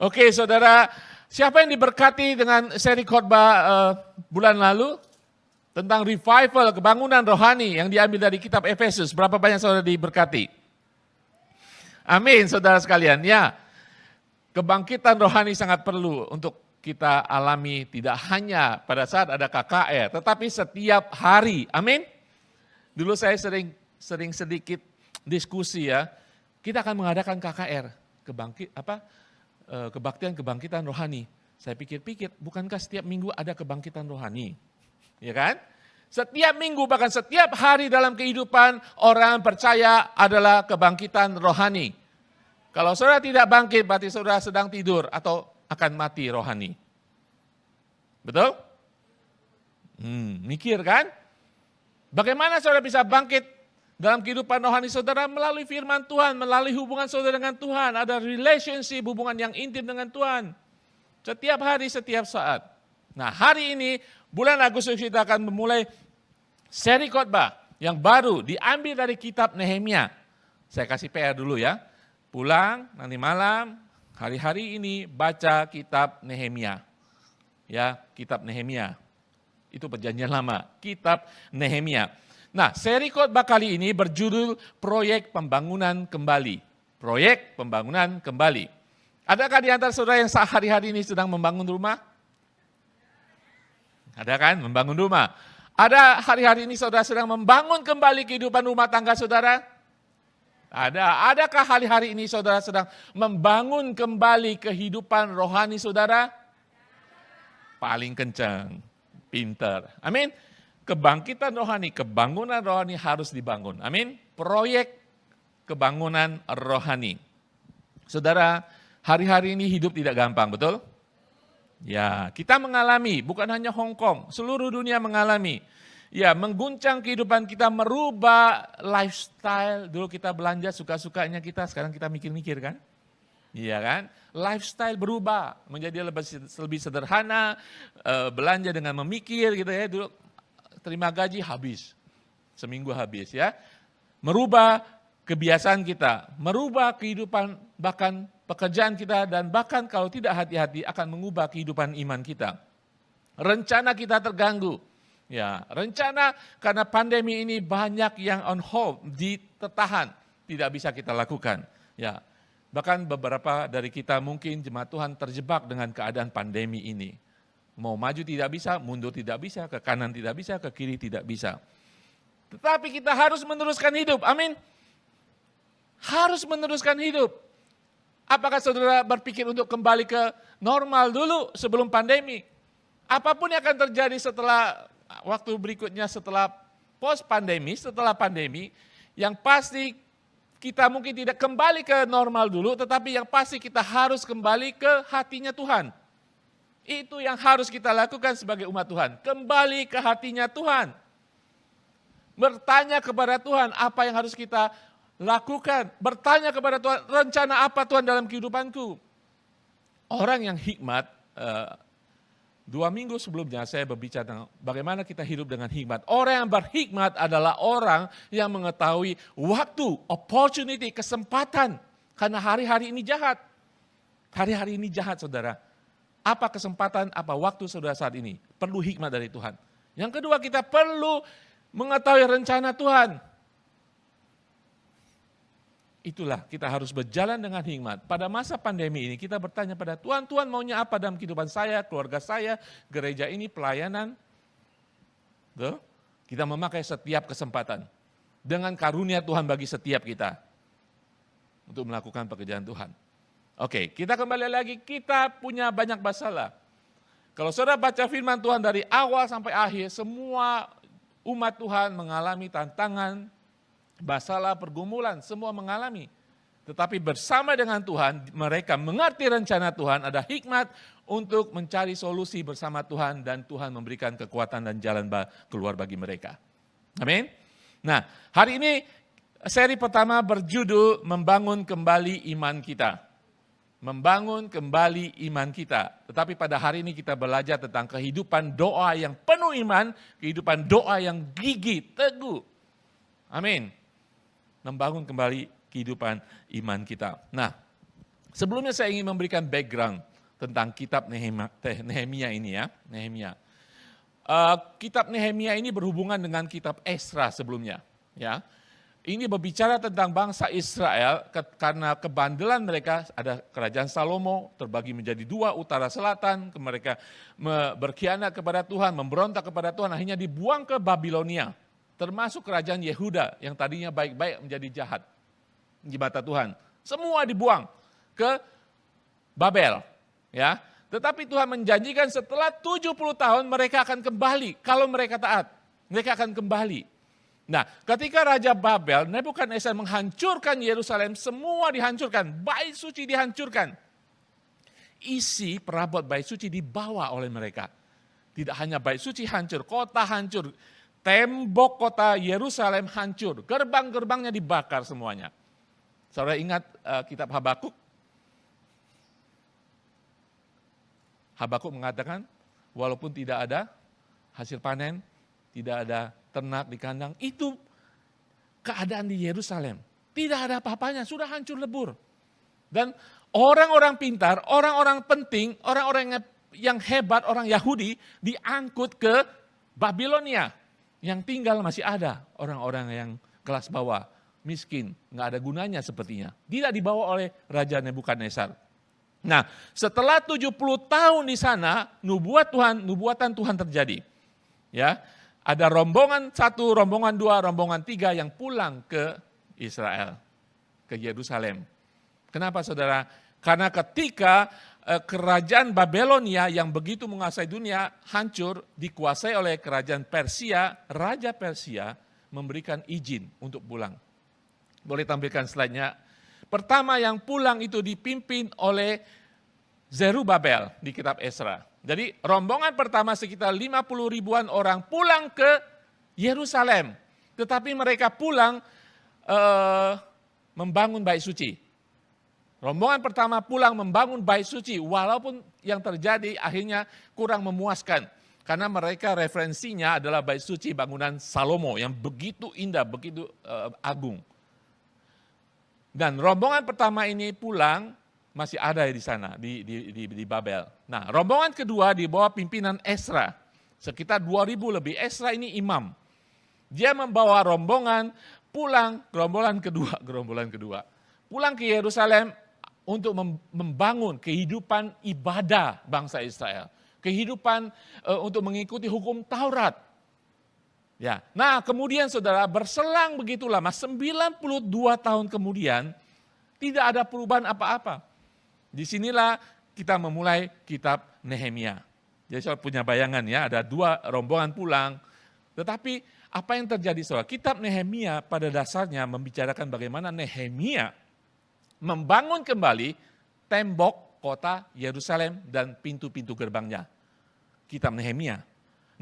Oke, saudara, siapa yang diberkati dengan seri khotbah bulan lalu tentang revival, kebangunan rohani yang diambil dari kitab Efesus? Berapa banyak saudara diberkati? Amin, saudara sekalian. Ya, kebangkitan rohani sangat perlu untuk kita alami tidak hanya pada saat ada KKR, tetapi setiap hari. Amin. Dulu saya sering sedikit diskusi ya. Kita akan mengadakan KKR, kebangkitan rohani. Saya pikir-pikir, bukankah setiap minggu ada kebangkitan rohani? Ya kan? Setiap minggu, bahkan setiap hari dalam kehidupan orang percaya adalah kebangkitan rohani. Kalau saudara tidak bangkit, berarti saudara sedang tidur atau akan mati rohani. Betul? Mikir kan? Bagaimana saudara bisa bangkit dalam kehidupan rohani saudara? Melalui firman Tuhan, melalui hubungan saudara dengan Tuhan. Ada relationship, hubungan yang intim dengan Tuhan. Setiap hari, setiap saat. Nah, hari ini, bulan Agustus kita akan memulai seri khotbah yang baru diambil dari kitab Nehemia. Saya kasih PR dulu ya. Pulang nanti malam, hari-hari ini baca kitab Nehemia. Ya, kitab Nehemia. Itu perjanjian lama, kitab Nehemia. Nah, seri khotbah kali ini berjudul Proyek Pembangunan Kembali. Proyek Pembangunan Kembali. Adakah di antara saudara yang hari-hari ini sedang membangun rumah? Ada kan, membangun rumah. Ada hari-hari ini saudara sedang membangun kembali kehidupan rumah tangga saudara? Ada. Adakah hari-hari ini saudara sedang membangun kembali kehidupan rohani saudara? Paling kencang, pinter. Amin. Kebangkitan rohani, kebangunan rohani harus dibangun. Amin. Proyek kebangunan rohani. Saudara, hari-hari ini hidup tidak gampang, betul? Ya, kita mengalami, bukan hanya Hong Kong, seluruh dunia mengalami. Ya, mengguncang kehidupan kita, merubah lifestyle. Dulu kita belanja suka-sukanya kita, sekarang kita mikir-mikir kan? Iya kan? Lifestyle berubah, menjadi lebih sederhana, belanja dengan memikir gitu ya. Dulu terima gaji habis, seminggu habis ya. Merubah kebiasaan kita, merubah kehidupan, bahkan pekerjaan kita, dan bahkan kalau tidak hati-hati akan mengubah kehidupan iman kita. Rencana kita terganggu. Ya, rencana karena pandemi ini banyak yang on hold, ditahan, tidak bisa kita lakukan. Ya, bahkan beberapa dari kita mungkin jemaat Tuhan terjebak dengan keadaan pandemi ini. Mau maju tidak bisa, mundur tidak bisa, ke kanan tidak bisa, ke kiri tidak bisa. Tetapi kita harus meneruskan hidup, amin. Harus meneruskan hidup. Apakah saudara berpikir untuk kembali ke normal dulu sebelum pandemi? Apapun yang akan terjadi setelah waktu berikutnya, setelah post pandemi, setelah pandemi, yang pasti kita mungkin tidak kembali ke normal dulu, tetapi yang pasti kita harus kembali ke hatinya Tuhan. Itu yang harus kita lakukan sebagai umat Tuhan. Kembali ke hatinya Tuhan. Bertanya kepada Tuhan apa yang harus kita lakukan. Bertanya kepada Tuhan, rencana apa Tuhan dalam kehidupanku. Orang yang hikmat, 2 minggu sebelumnya saya berbicara tentang bagaimana kita hidup dengan hikmat. Orang yang berhikmat adalah orang yang mengetahui waktu, opportunity, kesempatan. Karena hari-hari ini jahat. Hari-hari ini jahat saudara. Apa kesempatan, apa waktu saudara saat ini? Perlu hikmat dari Tuhan. Yang kedua, kita perlu mengetahui rencana Tuhan. Itulah kita harus berjalan dengan hikmat. Pada masa pandemi ini kita bertanya pada Tuhan, Tuhan maunya apa dalam kehidupan saya, keluarga saya, gereja ini, pelayanan. Tuh, kita memakai setiap kesempatan. Dengan karunia Tuhan bagi setiap kita. Untuk melakukan pekerjaan Tuhan. Oke, kita kembali lagi, kita punya banyak masalah. Kalau saudara baca firman Tuhan dari awal sampai akhir, semua umat Tuhan mengalami tantangan, masalah, pergumulan, semua mengalami. Tetapi bersama dengan Tuhan, mereka mengerti rencana Tuhan, ada hikmat untuk mencari solusi bersama Tuhan, dan Tuhan memberikan kekuatan dan jalan keluar bagi mereka. Amin. Nah, hari ini seri pertama berjudul Membangun Kembali Iman Kita. Membangun kembali iman kita. Tetapi pada hari ini kita belajar tentang kehidupan doa yang penuh iman, kehidupan doa yang gigih, teguh. Amin. Membangun kembali kehidupan iman kita. Nah, Sebelumnya saya ingin memberikan background tentang kitab Nehemia ini ya. Nehemia. Kitab Nehemia ini berhubungan dengan kitab Esra sebelumnya. Ya, ini berbicara tentang bangsa Israel karena kebandelan mereka. Ada kerajaan Salomo terbagi menjadi dua, utara selatan. Mereka berkhianat kepada Tuhan, memberontak kepada Tuhan, akhirnya dibuang ke Babilonia. Termasuk kerajaan Yehuda yang tadinya baik-baik menjadi jahat di mata Tuhan. Semua dibuang ke Babel, ya. Tetapi Tuhan menjanjikan setelah 70 tahun mereka akan kembali. Kalau mereka taat, mereka akan kembali. Nah, ketika Raja Babel, Nebukadnezar menghancurkan Yerusalem, semua dihancurkan, bait suci dihancurkan. Isi perabot bait suci dibawa oleh mereka. Tidak hanya bait suci hancur, kota hancur, tembok kota Yerusalem hancur, gerbang-gerbangnya dibakar semuanya. Saudara ingat kitab Habakuk? Habakuk mengatakan, walaupun tidak ada hasil panen, tidak ada ternak di kandang, itu keadaan di Yerusalem. Tidak ada apa-apanya, sudah hancur lebur. Dan orang-orang pintar, orang-orang penting, orang-orang yang hebat, orang Yahudi, diangkut ke Babilonia. Yang tinggal masih ada orang-orang yang kelas bawah, miskin, nggak ada gunanya sepertinya. Tidak dibawa oleh Raja Nebukadnezar. Nah, setelah 70 tahun di sana, nubuatan Tuhan terjadi. Ya, ada rombongan 1, rombongan 2, rombongan 3 yang pulang ke Israel, ke Yerusalem. Kenapa saudara? Karena ketika kerajaan Babilonia yang begitu menguasai dunia hancur, dikuasai oleh kerajaan Persia, Raja Persia memberikan izin untuk pulang. Boleh tampilkan slide-nya. Pertama yang pulang itu dipimpin oleh Zerubabel di kitab Esra. Jadi rombongan pertama sekitar 50 ribuan orang pulang ke Yerusalem. Tetapi mereka pulang membangun bait suci. Rombongan pertama pulang membangun bait suci, walaupun yang terjadi akhirnya kurang memuaskan. Karena mereka referensinya adalah bait suci bangunan Salomo yang begitu indah, begitu agung. Dan rombongan pertama ini pulang masih ada di sana, di Babel. Nah, rombongan kedua di bawah pimpinan Esra, sekitar 2000 lebih. Esra ini imam. Dia membawa rombongan pulang, gerombolan kedua. Pulang ke Yerusalem untuk membangun kehidupan ibadah bangsa Israel. Kehidupan untuk mengikuti hukum Taurat. Ya. Nah, kemudian saudara, berselang begitu lama, 92 tahun kemudian, tidak ada perubahan apa-apa. Disinilah kita memulai kitab Nehemia. Jadi saudara punya bayangan ya, ada 2 rombongan pulang. Tetapi apa yang terjadi saudara? Kitab Nehemia pada dasarnya membicarakan bagaimana Nehemia membangun kembali tembok kota Yerusalem dan pintu-pintu gerbangnya. Kitab Nehemia.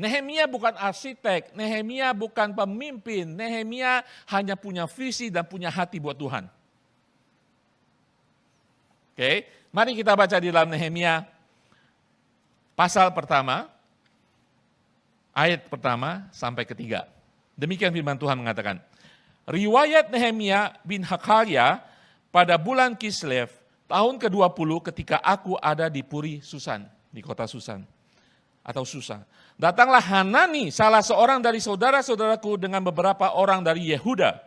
Nehemia bukan arsitek, Nehemia bukan pemimpin, Nehemia hanya punya visi dan punya hati buat Tuhan. Oke, mari kita baca di dalam Nehemia pasal pertama, ayat pertama sampai ketiga. Demikian firman Tuhan mengatakan, riwayat Nehemia bin Hakalia pada bulan Kislev, tahun ke-20 ketika aku ada di Puri Susan, di kota Susan, atau Susa. Datanglah Hanani, salah seorang dari saudara-saudaraku dengan beberapa orang dari Yehuda.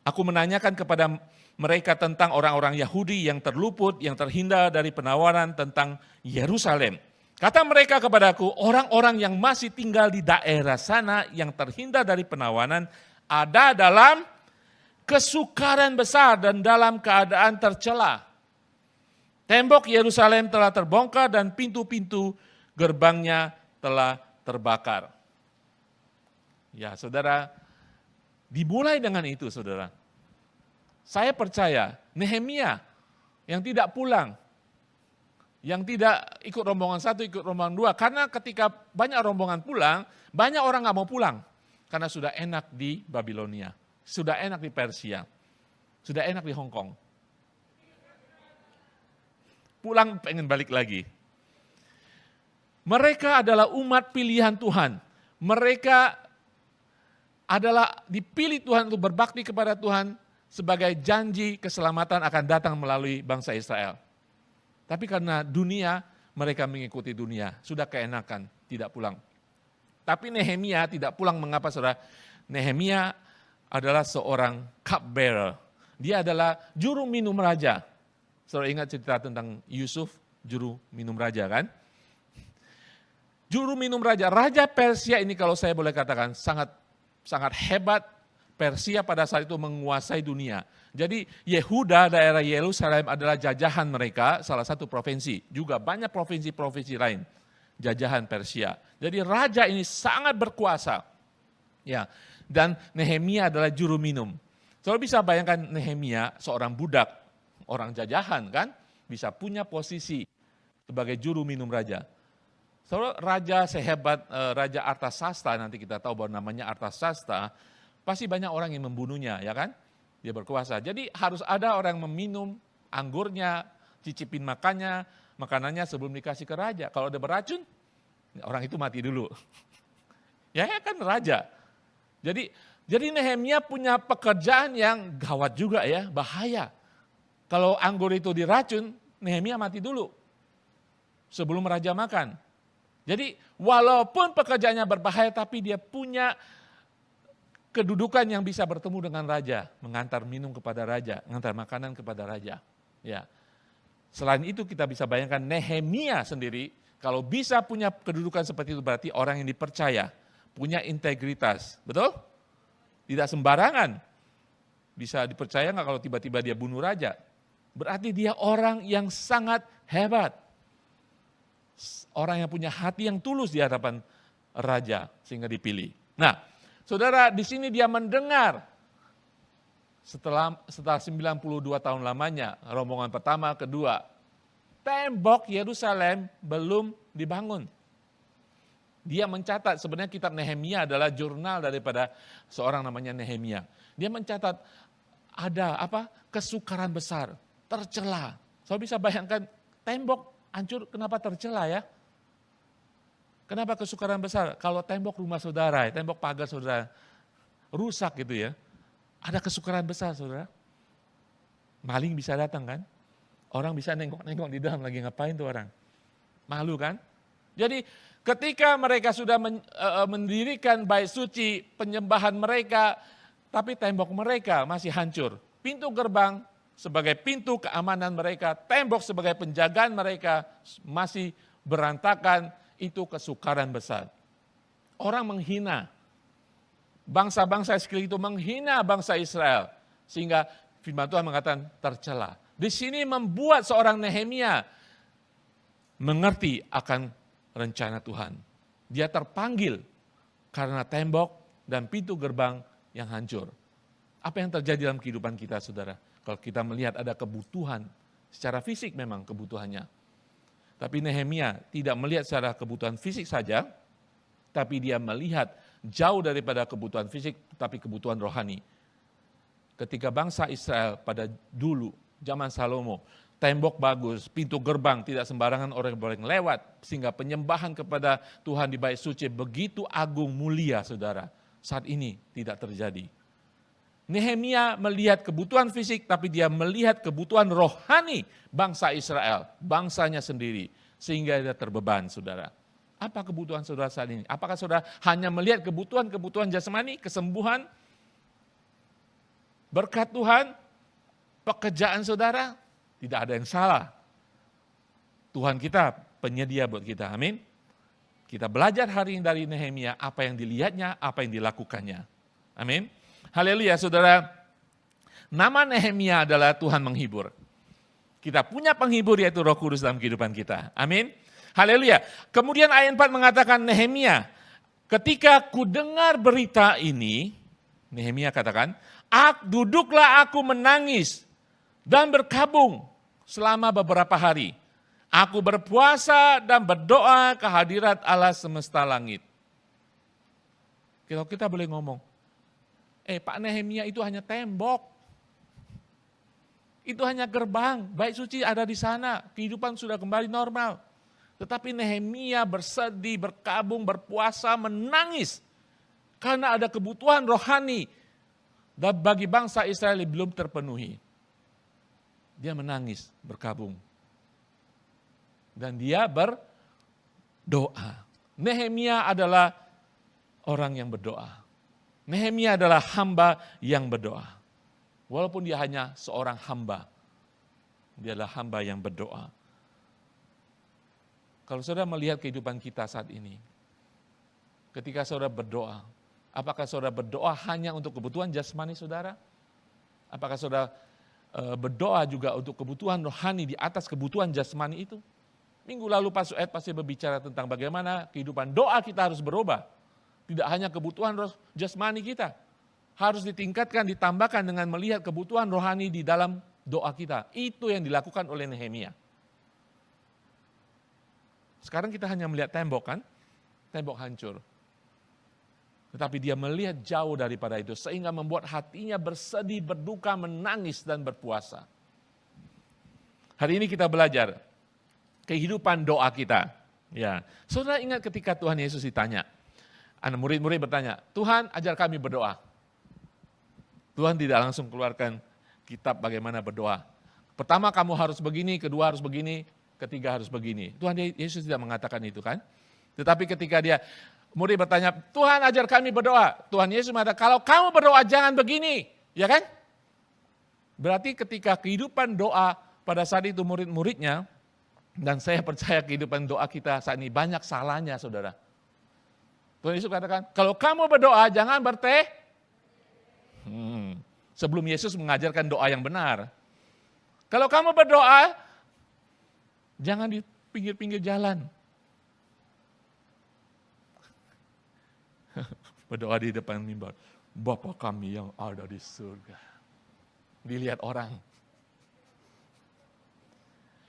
Aku menanyakan kepada mereka tentang orang-orang Yahudi yang terluput, yang terhindar dari penawaran tentang Yerusalem. Kata mereka kepadaku, orang-orang yang masih tinggal di daerah sana yang terhindar dari penawanan ada dalam kesukaran besar dan dalam keadaan tercela. Tembok Yerusalem telah terbongkar dan pintu-pintu gerbangnya telah terbakar. Ya saudara, dimulai dengan itu saudara. Saya percaya Nehemia yang tidak pulang, yang tidak ikut rombongan 1, ikut rombongan 2. Karena ketika banyak rombongan pulang, banyak orang gak mau pulang. Karena sudah enak di Babilonia, sudah enak di Persia, sudah enak di Hong Kong. Pulang pengen balik lagi. Mereka adalah umat pilihan Tuhan. Mereka adalah dipilih Tuhan untuk berbakti kepada Tuhan sebagai janji keselamatan akan datang melalui bangsa Israel. Tapi karena dunia, mereka mengikuti dunia. Sudah keenakan, tidak pulang. Tapi Nehemia tidak pulang, mengapa saudara? Nehemia adalah seorang cupbearer. Dia adalah juru minum raja. Saudara ingat cerita tentang Yusuf, juru minum raja kan? Juru minum raja. Raja Persia ini kalau saya boleh katakan sangat hebat. Persia pada saat itu menguasai dunia. Jadi Yehuda, daerah Yerusalem adalah jajahan mereka, salah satu provinsi. Juga banyak provinsi-provinsi lain, jajahan Persia. Jadi raja ini sangat berkuasa. Ya, dan Nehemia adalah juru minum. Saudara bisa bayangkan Nehemia seorang budak, orang jajahan kan, bisa punya posisi sebagai juru minum raja. Saudara, raja sehebat Raja Artasasta, nanti kita tahu bahwa namanya Artasasta, pasti banyak orang yang membunuhnya, ya kan? Dia berkuasa. Jadi harus ada orang meminum anggurnya, cicipin makanannya sebelum dikasih ke raja. Kalau ada beracun, orang itu mati dulu. Ya kan raja. Jadi Nehemia punya pekerjaan yang gawat juga ya, bahaya. Kalau anggur itu diracun, Nehemia mati dulu sebelum raja makan. Jadi walaupun pekerjaannya berbahaya, tapi dia punya kedudukan yang bisa bertemu dengan raja, mengantar minum kepada raja, mengantar makanan kepada raja. Ya. Selain itu kita bisa bayangkan Nehemia sendiri, kalau bisa punya kedudukan seperti itu berarti orang yang dipercaya, punya integritas, betul? Tidak sembarangan. Bisa dipercaya nggak kalau tiba-tiba dia bunuh raja? Berarti dia orang yang sangat hebat. Orang yang punya hati yang tulus di hadapan raja sehingga dipilih. Nah, saudara, di sini dia mendengar setelah 92 tahun lamanya, rombongan pertama, kedua, tembok Yerusalem belum dibangun. Dia mencatat, sebenarnya kitab Nehemia adalah jurnal daripada seorang namanya Nehemia. Dia mencatat ada kesukaran besar, tercela. Saya bisa bayangkan tembok hancur, kenapa tercela ya? Kenapa kesukaran besar? Kalau tembok rumah saudara, tembok pagar saudara rusak gitu ya. Ada kesukaran besar saudara. Maling bisa datang kan? Orang bisa nengok-nengok di dalam lagi ngapain tuh orang. Malu kan? Jadi ketika mereka sudah mendirikan bait suci, penyembahan mereka, tapi tembok mereka masih hancur. Pintu gerbang sebagai pintu keamanan mereka, tembok sebagai penjagaan mereka masih berantakan. Itu kesukaran besar. Orang menghina. Bangsa-bangsa sekeliling itu menghina bangsa Israel. Sehingga firman Tuhan mengatakan tercela. Di sini membuat seorang Nehemia mengerti akan rencana Tuhan. Dia terpanggil karena tembok dan pintu gerbang yang hancur. Apa yang terjadi dalam kehidupan kita, saudara? Kalau kita melihat ada kebutuhan, secara fisik memang kebutuhannya. Tapi Nehemia tidak melihat secara kebutuhan fisik saja, tapi dia melihat jauh daripada kebutuhan fisik, tapi kebutuhan rohani. Ketika bangsa Israel pada dulu, zaman Salomo, tembok bagus, pintu gerbang tidak sembarangan orang boleh lewat, sehingga penyembahan kepada Tuhan di bait suci begitu agung mulia, saudara. Saat ini tidak terjadi. Nehemia melihat kebutuhan fisik, tapi dia melihat kebutuhan rohani bangsa Israel, bangsanya sendiri, sehingga dia terbeban, saudara. Apa kebutuhan saudara saat ini? Apakah saudara hanya melihat kebutuhan jasmani, kesembuhan, berkat Tuhan, pekerjaan saudara? Tidak ada yang salah. Tuhan kita penyedia buat kita, amin. Kita belajar hari ini dari Nehemia, apa yang dilihatnya, apa yang dilakukannya. Amin. Haleluya, saudara. Nama Nehemia adalah Tuhan menghibur. Kita punya penghibur yaitu Roh Kudus dalam kehidupan kita. Amin. Haleluya. Kemudian ayat 4 mengatakan Nehemia, ketika ku dengar berita ini, Nehemia katakan, duduklah aku menangis dan berkabung selama beberapa hari. Aku berpuasa dan berdoa ke hadirat Allah semesta langit. Kalau kita boleh ngomong, Pak Nehemia itu hanya tembok. Itu hanya gerbang, bait suci ada di sana, kehidupan sudah kembali normal. Tetapi Nehemia bersedih, berkabung, berpuasa, menangis. Karena ada kebutuhan rohani dan bagi bangsa Israel belum terpenuhi. Dia menangis, berkabung. Dan dia berdoa. Nehemia adalah orang yang berdoa. Nehemia adalah hamba yang berdoa. Walaupun dia hanya seorang hamba, dia adalah hamba yang berdoa. Kalau saudara melihat kehidupan kita saat ini, ketika saudara berdoa, apakah saudara berdoa hanya untuk kebutuhan jasmani saudara? Apakah saudara berdoa juga untuk kebutuhan rohani di atas kebutuhan jasmani itu? Minggu lalu Pastor Ed pasti berbicara tentang bagaimana kehidupan doa kita harus berubah. Tidak hanya kebutuhan jasmani kita. Harus ditingkatkan, ditambahkan dengan melihat kebutuhan rohani di dalam doa kita. Itu yang dilakukan oleh Nehemia. Sekarang kita hanya melihat tembok kan? Tembok hancur. Tetapi dia melihat jauh daripada itu. Sehingga membuat hatinya bersedih, berduka, menangis dan berpuasa. Hari ini kita belajar kehidupan doa kita. Ya, saudara ingat ketika Tuhan Yesus ditanya. Anak murid-murid bertanya, Tuhan ajar kami berdoa. Tuhan tidak langsung keluarkan kitab bagaimana berdoa. Pertama kamu harus begini, kedua harus begini, ketiga harus begini. Tuhan Yesus tidak mengatakan itu kan. Tetapi ketika murid bertanya, Tuhan ajar kami berdoa. Tuhan Yesus mengatakan, kalau kamu berdoa jangan begini. Ya kan? Berarti ketika kehidupan doa pada saat itu murid-muridnya, dan saya percaya kehidupan doa kita saat ini banyak salahnya saudara. Tuhan Yesus katakan, kalau kamu berdoa jangan Sebelum Yesus mengajarkan doa yang benar. Kalau kamu berdoa, jangan di pinggir-pinggir jalan. Berdoa di depan mimbar. Bapa kami yang ada di surga. Dilihat orang.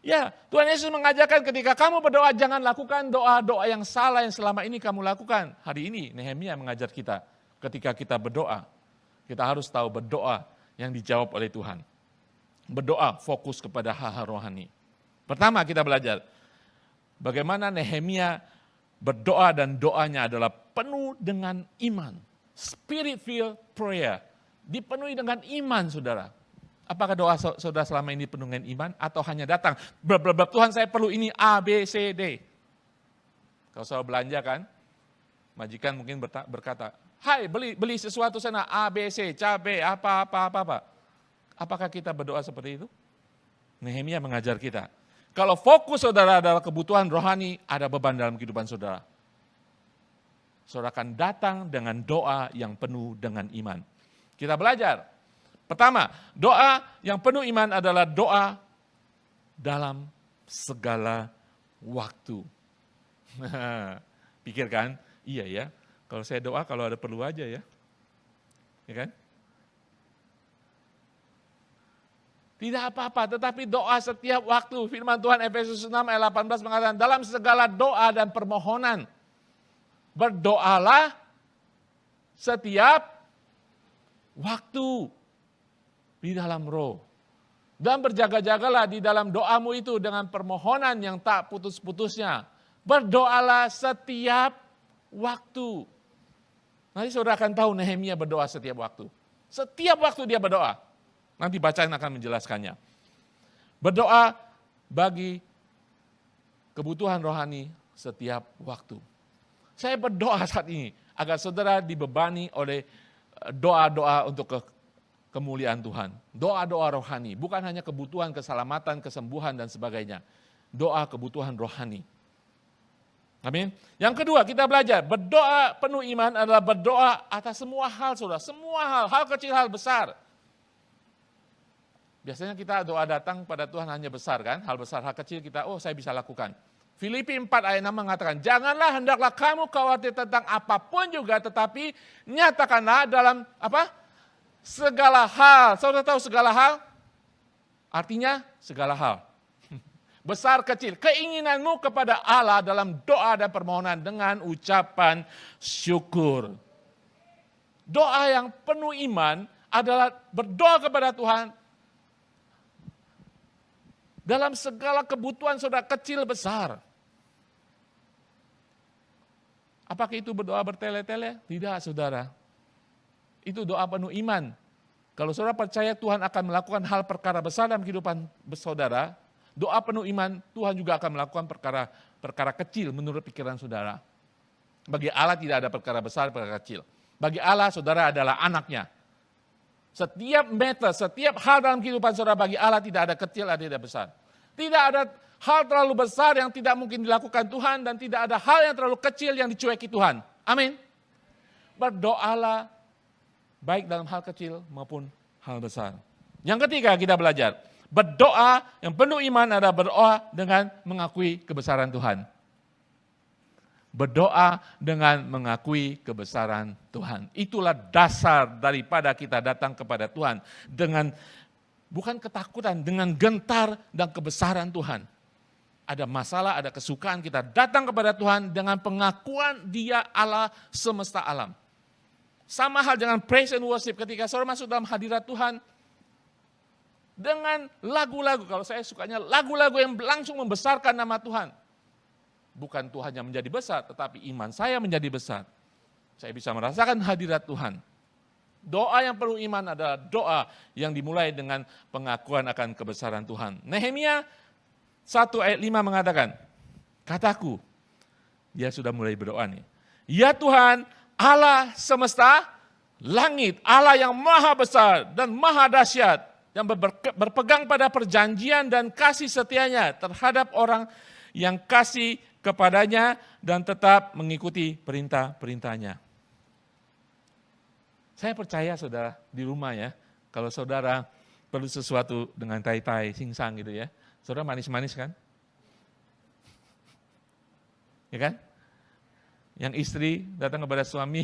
Ya, Tuhan Yesus mengajarkan ketika kamu berdoa, jangan lakukan doa-doa yang salah yang selama ini kamu lakukan. Hari ini Nehemia mengajar kita, ketika kita berdoa, kita harus tahu berdoa yang dijawab oleh Tuhan. Berdoa fokus kepada hal-hal rohani. Pertama kita belajar, bagaimana Nehemia berdoa dan doanya adalah penuh dengan iman. Spirit-filled prayer, dipenuhi dengan iman saudara. Apakah doa saudara selama ini penuh dengan iman atau hanya datang, Tuhan saya perlu ini A, B, C, D. Kalau saudara belanja kan, majikan mungkin berkata, hai beli sesuatu sana A, B, C, cabai, apa. Apakah kita berdoa seperti itu? Nehemia mengajar kita. Kalau fokus saudara adalah kebutuhan rohani, ada beban dalam kehidupan saudara. Saudara akan datang dengan doa yang penuh dengan iman. Kita belajar. Pertama, doa yang penuh iman adalah doa dalam segala waktu. Pikirkan, iya ya, kalau saya doa kalau ada perlu aja ya. Ya kan? Tidak apa-apa, tetapi doa setiap waktu. Firman Tuhan Efesus 6 ayat 18 mengatakan, dalam segala doa dan permohonan, berdoalah setiap waktu. Di dalam roh. Dan berjaga-jagalah di dalam doamu itu dengan permohonan yang tak putus-putusnya. Berdoalah setiap waktu. Nanti saudara akan tahu Nehemia berdoa setiap waktu. Setiap waktu dia berdoa. Nanti bacaan akan menjelaskannya. Berdoa bagi kebutuhan rohani setiap waktu. Saya berdoa saat ini agar saudara dibebani oleh doa-doa untuk kemuliaan Tuhan. Doa-doa rohani, bukan hanya kebutuhan keselamatan, kesembuhan dan sebagainya. Doa kebutuhan rohani. Amin. Yang kedua kita belajar, berdoa penuh iman adalah berdoa atas semua hal saudara. Semua hal kecil, hal besar. Biasanya kita doa datang pada Tuhan hanya besar kan, hal besar, hal kecil kita, saya bisa lakukan. Filipi 4 ayat 6 mengatakan, janganlah hendaklah kamu khawatir tentang apapun juga, tetapi nyatakanlah dalam segala hal. Saudara tahu segala hal? Artinya segala hal. Besar kecil. Keinginanmu kepada Allah dalam doa dan permohonan dengan ucapan syukur. Doa yang penuh iman adalah berdoa kepada Tuhan dalam segala kebutuhan saudara kecil besar. Apakah itu berdoa bertele-tele? Tidak saudara. Itu doa penuh iman. Kalau saudara percaya Tuhan akan melakukan hal perkara besar dalam kehidupan saudara, Doa penuh iman, Tuhan juga akan melakukan perkara kecil menurut pikiran saudara. Bagi Allah tidak ada perkara besar, perkara kecil. Bagi Allah, saudara adalah anaknya. Setiap meter, setiap hal dalam kehidupan saudara bagi Allah tidak ada kecil, ada tidak besar. Tidak ada hal terlalu besar yang tidak mungkin dilakukan Tuhan dan tidak ada hal yang terlalu kecil yang dicueki Tuhan. Amin. Berdoalah baik dalam hal kecil maupun hal besar. Yang ketiga kita belajar, berdoa yang penuh iman adalah berdoa dengan mengakui kebesaran Tuhan. Berdoa dengan mengakui kebesaran Tuhan. Itulah dasar daripada kita datang kepada Tuhan. Dengan bukan ketakutan, dengan gentar dan kebesaran Tuhan. Ada masalah, ada kesukaan, kita datang kepada Tuhan dengan pengakuan Dia Allah semesta alam. Sama hal dengan praise and worship ketika saudara masuk dalam hadirat Tuhan. Dengan lagu-lagu, kalau saya sukanya lagu-lagu yang langsung membesarkan nama Tuhan. Bukan Tuhan yang menjadi besar, tetapi iman saya menjadi besar. Saya bisa merasakan hadirat Tuhan. Doa yang perlu iman adalah doa yang dimulai dengan pengakuan akan kebesaran Tuhan. Nehemia 1 ayat 5 mengatakan, kataku, dia sudah mulai berdoa nih. Ya Tuhan, Allah semesta langit, Allah yang maha besar dan maha dahsyat, yang berpegang pada perjanjian dan kasih setianya terhadap orang yang kasih kepadanya dan tetap mengikuti perintah-perintahnya. Saya percaya saudara di rumah ya, kalau saudara perlu sesuatu dengan tai-tai, sing-sang gitu ya, saudara manis-manis kan? Ya kan? Yang istri datang kepada suami,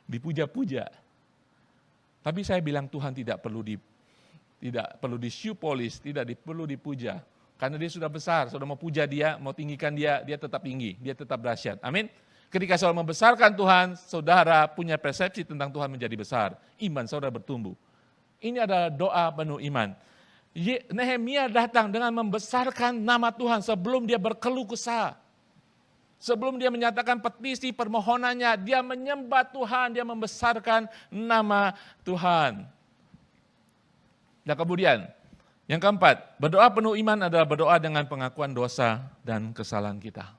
dipuja-puja. Tapi saya bilang Tuhan tidak perlu di shoe polish, tidak perlu dipuja. Karena dia sudah besar, saudara mau puja dia, mau tinggikan dia, dia tetap tinggi, dia tetap dahsyat. Amin. Ketika saudara membesarkan Tuhan, saudara punya persepsi tentang Tuhan menjadi besar. Iman saudara bertumbuh. Ini adalah doa penuh iman. Nehemia datang dengan membesarkan nama Tuhan sebelum dia berkeluh kesah. Sebelum dia menyatakan petisi permohonannya, dia menyembah Tuhan, dia membesarkan nama Tuhan. Dan kemudian, yang keempat, berdoa penuh iman adalah berdoa dengan pengakuan dosa dan kesalahan kita.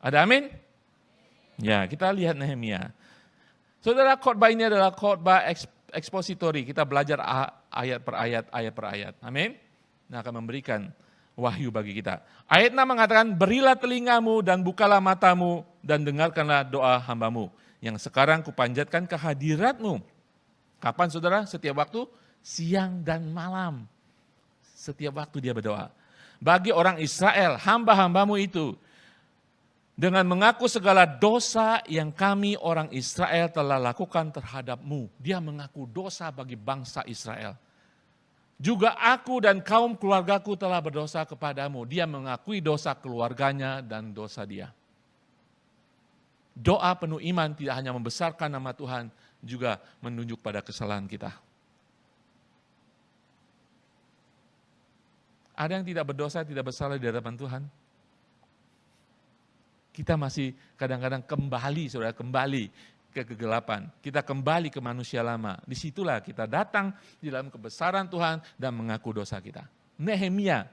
Ada amin? Ya, kita lihat Nehemia. Saudara, khotbah ini adalah khotbah ekspositori. Kita belajar ayat per ayat. Amin? Nah, akan memberikan wahyu bagi kita. Ayat 6 mengatakan, berilah telingamu dan bukalah matamu dan dengarkanlah doa hambamu. Yang sekarang kupanjatkan kehadiratmu. Kapan saudara? Setiap waktu, siang dan malam. Setiap waktu dia berdoa. Bagi orang Israel, hamba-hambamu itu, dengan mengaku segala dosa yang kami orang Israel telah lakukan terhadapmu. Dia mengaku dosa bagi bangsa Israel. Juga aku dan kaum keluargaku telah berdosa kepadamu. Dia mengakui dosa keluarganya dan dosa dia. Doa penuh iman tidak hanya membesarkan nama Tuhan, juga menunjuk pada kesalahan kita. Ada yang tidak berdosa, tidak bersalah di hadapan Tuhan? Kita masih kadang-kadang kembali ke kegelapan. Kita kembali ke manusia lama. Disitulah kita datang di dalam kebesaran Tuhan dan mengaku dosa kita. Nehemia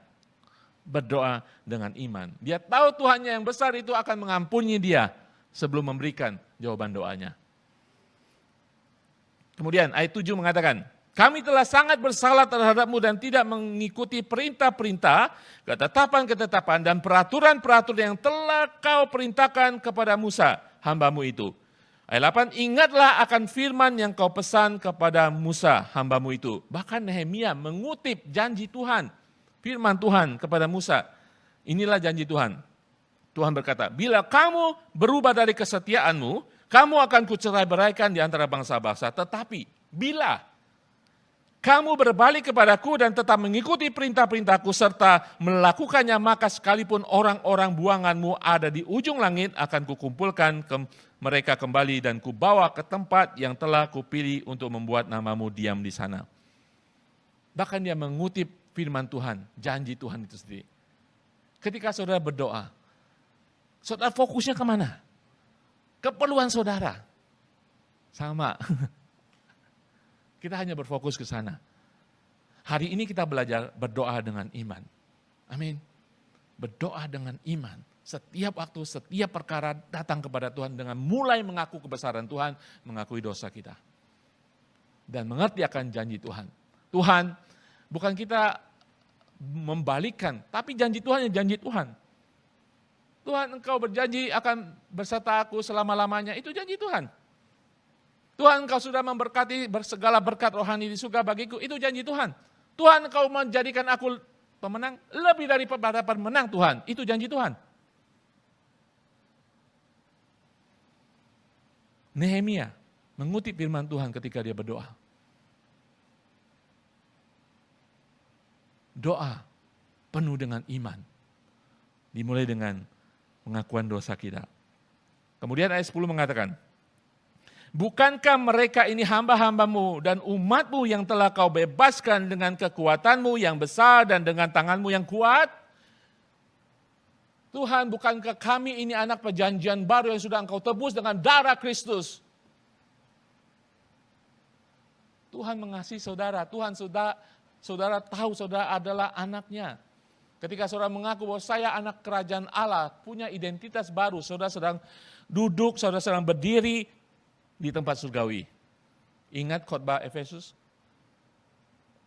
berdoa dengan iman. Dia tahu Tuhannya yang besar itu akan mengampuni dia sebelum memberikan jawaban doanya. Kemudian ayat 7 mengatakan, kami telah sangat bersalah terhadapmu dan tidak mengikuti perintah-perintah, ketetapan-ketetapan dan peraturan-peraturan yang telah kau perintahkan kepada Musa, hambamu itu. Ayat 8, ingatlah akan firman yang kau pesan kepada Musa, hambamu itu. Bahkan Nehemia mengutip janji Tuhan, firman Tuhan kepada Musa. Inilah janji Tuhan. Tuhan berkata, bila kamu berubah dari kesetiaanmu, kamu akan kucerai-beraikan di antara bangsa-bangsa. Tetapi bila kamu berbalik kepadaku dan tetap mengikuti perintah-perintahku serta melakukannya, maka sekalipun orang-orang buanganmu ada di ujung langit, akan kukumpulkan mereka kembali dan kubawa ke tempat yang telah kupilih untuk membuat namamu diam di sana. Bahkan dia mengutip firman Tuhan, janji Tuhan itu sendiri. Ketika saudara berdoa, saudara fokusnya kemana? Keperluan saudara. Sama. Kita hanya berfokus ke sana. Hari ini kita belajar berdoa dengan iman. Amin. Berdoa dengan iman. Setiap waktu, setiap perkara datang kepada Tuhan dengan mulai mengaku kebesaran Tuhan, mengakui dosa kita. Dan mengerti akan janji Tuhan. Tuhan, bukan kita membalikkan, tapi janji Tuhan yang janji Tuhan. Tuhan, Engkau berjanji akan berserta aku selama-lamanya, itu janji Tuhan. Tuhan, Engkau sudah memberkati segala berkat rohani di surga bagiku, itu janji Tuhan. Tuhan, Engkau menjadikan aku pemenang, lebih daripada pemenang Tuhan, itu janji Tuhan. Nehemia mengutip firman Tuhan ketika dia berdoa. Doa penuh dengan iman. Dimulai dengan pengakuan dosa kita. Kemudian ayat 10 mengatakan, bukankah mereka ini hamba-hambamu dan umatmu yang telah kau bebaskan dengan kekuatanmu yang besar dan dengan tanganmu yang kuat? Tuhan, bukankah kami ini anak perjanjian baru yang sudah Engkau tebus dengan darah Kristus? Tuhan mengasihi saudara, Tuhan saudara tahu saudara adalah anaknya. Ketika saudara mengaku bahwa saya anak kerajaan Allah, punya identitas baru, saudara sedang duduk, saudara sedang berdiri di tempat surgawi. Ingat khotbah Efesus?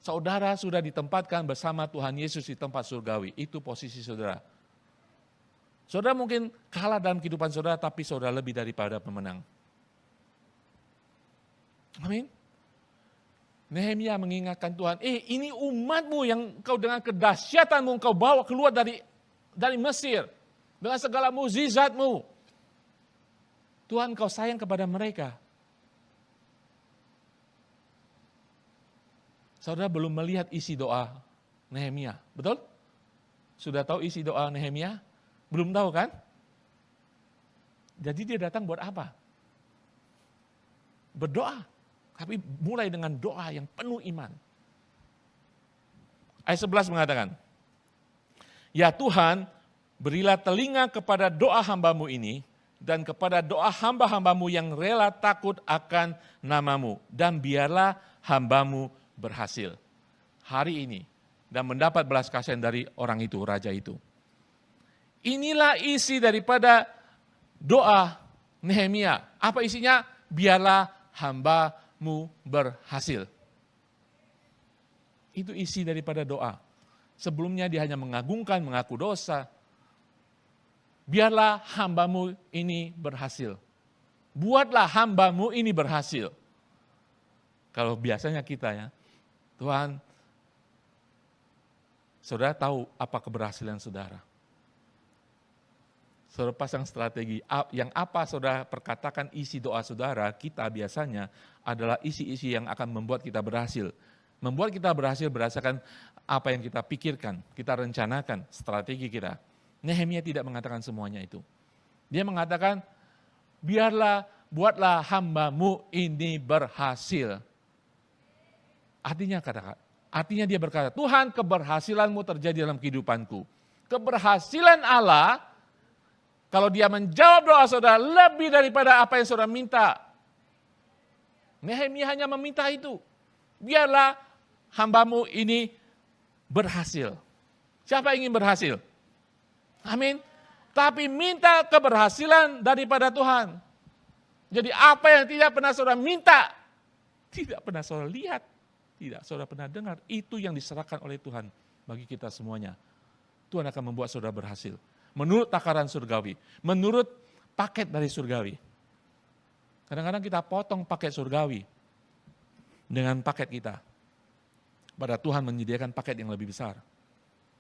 Saudara sudah ditempatkan bersama Tuhan Yesus di tempat surgawi, itu posisi saudara. Saudara mungkin kalah dalam kehidupan saudara, tapi saudara lebih daripada pemenang. Amin. Nehemia mengingatkan Tuhan, ini umatmu yang kau dengan kedahsyatanmu kau bawa keluar dari Mesir. Dengan segala mukjizatmu. Tuhan, kau sayang kepada mereka. Saudara belum melihat isi doa Nehemia, betul? Sudah tahu isi doa Nehemia? Belum tahu kan? Jadi dia datang buat apa? Berdoa. Tapi mulai dengan doa yang penuh iman. Ayat 11 mengatakan, ya Tuhan, berilah telinga kepada doa hambamu ini, dan kepada doa hamba-hambamu yang rela takut akan namamu, dan biarlah hambamu berhasil hari ini, dan mendapat belas kasihan dari orang itu, raja itu. Inilah isi daripada doa Nehemia. Apa isinya? Biarlah hambamu berhasil. Itu isi daripada doa. Sebelumnya dia hanya mengagungkan, mengaku dosa. Biarlah hambamu ini berhasil. Buatlah hambamu ini berhasil. Kalau biasanya kita ya, Tuhan, saudara tahu apa keberhasilan saudara. Saudara pasang strategi, yang apa saudara perkatakan isi doa saudara, kita biasanya adalah isi-isi yang akan membuat kita berhasil. Membuat kita berhasil berdasarkan apa yang kita pikirkan, kita rencanakan, strategi kita. Nehemia tidak mengatakan semuanya itu. Dia mengatakan, buatlah hambamu ini berhasil. Artinya dia berkata, Tuhan, keberhasilanmu terjadi dalam kehidupanku. Keberhasilan Allah, kalau dia menjawab doa saudara lebih daripada apa yang saudara minta. Nehemia hanya meminta itu. Biarlah hambamu ini berhasil. Siapa yang ingin berhasil? Amin. Tapi minta keberhasilan daripada Tuhan. Jadi apa yang tidak pernah saudara minta, tidak pernah saudara lihat, tidak saudara pernah dengar, itu yang diserahkan oleh Tuhan bagi kita semuanya. Tuhan akan membuat saudara berhasil. Menurut takaran surgawi, menurut paket dari surgawi. Kadang-kadang kita potong paket surgawi dengan paket kita. Pada Tuhan menyediakan paket yang lebih besar.